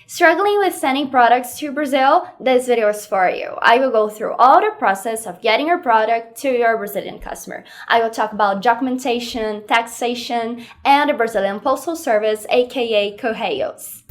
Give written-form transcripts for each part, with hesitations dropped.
Struggling with sending products to Brazil? This video is for you. I will go through all the process of getting your product to your Brazilian customer. I will talk about documentation, taxation, and the Brazilian Postal Service, aka Correios.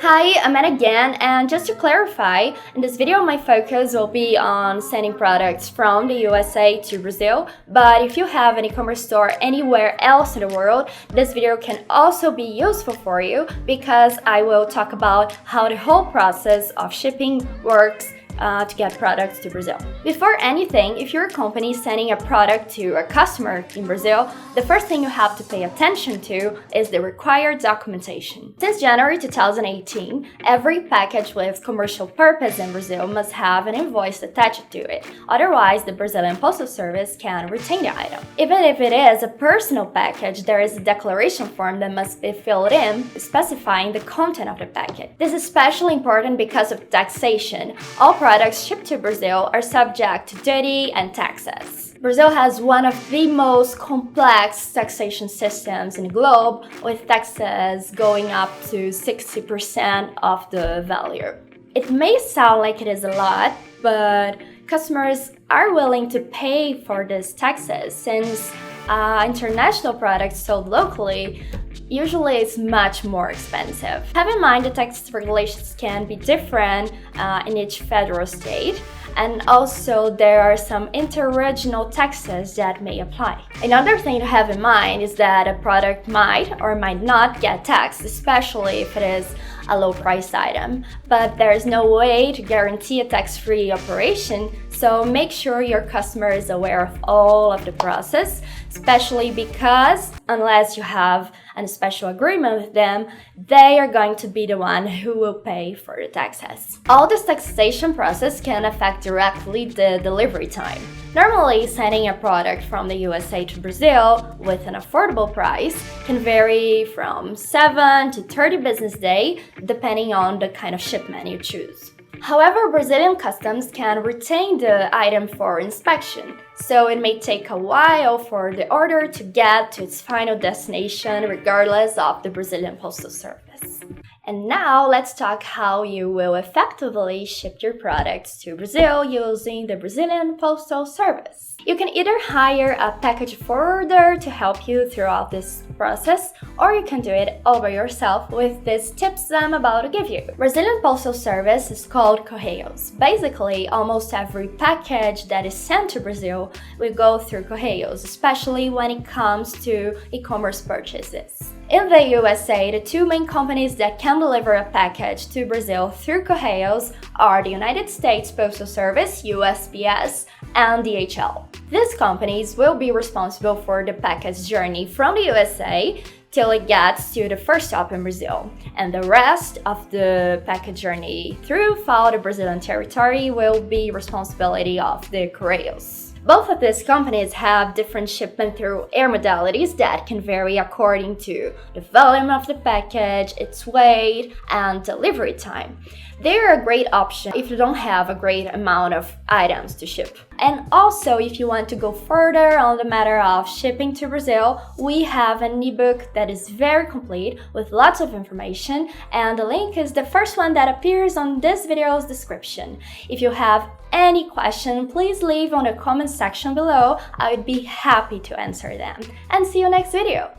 Hi, I'm Anna again, and just to clarify, in this video my focus will be on sending products from the USA to Brazil, but if you have an e-commerce store anywhere else in the world, this video can also be useful for you because I will talk about how the whole process of shipping works to get products to Brazil. Before anything, if you're a company sending a product to a customer in Brazil, the first thing you have to pay attention to is the required documentation. Since January 2018, every package with commercial purpose in Brazil must have an invoice attached to it. Otherwise, the Brazilian Postal Service can retain the item. Even if it is a personal package, there is a declaration form that must be filled in specifying the content of the packet. This is especially important because of taxation. All products shipped to Brazil are subject to duty and taxes. Brazil has one of the most complex taxation systems in the globe, with taxes going up to 60% of the value. It may sound like it is a lot, but customers are willing to pay for these taxes since international products sold locally usually it's much more expensive. Have in mind the tax regulations can be different in each federal state, and also there are some inter-regional taxes that may apply. Another thing to have in mind is that a product might or might not get taxed, especially if it is a low-priced item, but there is no way to guarantee a tax-free operation, so make sure your customer is aware of all of the process, especially because unless you have a special agreement with them, they are going to be the one who will pay for the taxes. All this taxation process can affect directly the delivery time. Normally, sending a product from the USA to Brazil with an affordable price can vary from 7 to 30 business days, depending on the kind of shipment you choose. However, Brazilian customs can retain the item for inspection, so it may take a while for the order to get to its final destination regardless of the Brazilian Postal Service. And now let's talk how you will effectively ship your products to Brazil using the Brazilian Postal Service. You can either hire a package forwarder to help you throughout this process, or you can do it all by yourself with these tips I'm about to give you. Brazilian Postal Service is called Correios. Basically, almost every package that is sent to Brazil will go through Correios, especially when it comes to e-commerce purchases. In the USA, the two main companies that can deliver a package to Brazil through Correios are the United States Postal Service, USPS, and DHL. These companies will be responsible for the package journey from the USA till it gets to the first stop in Brazil, and the rest of the package journey throughout the Brazilian territory will be responsibility of the Correios. Both of these companies have different shipment through air modalities that can vary according to the volume of the package, its weight, and delivery time. They are a great option if you don't have a great amount of items to ship. And also, if you want to go further on the matter of shipping to Brazil, we have an ebook that is very complete with lots of information, and the link is the first one that appears on this video's description. If you have any question, please leave on the comment section below. I would be happy to answer them. And see you next video!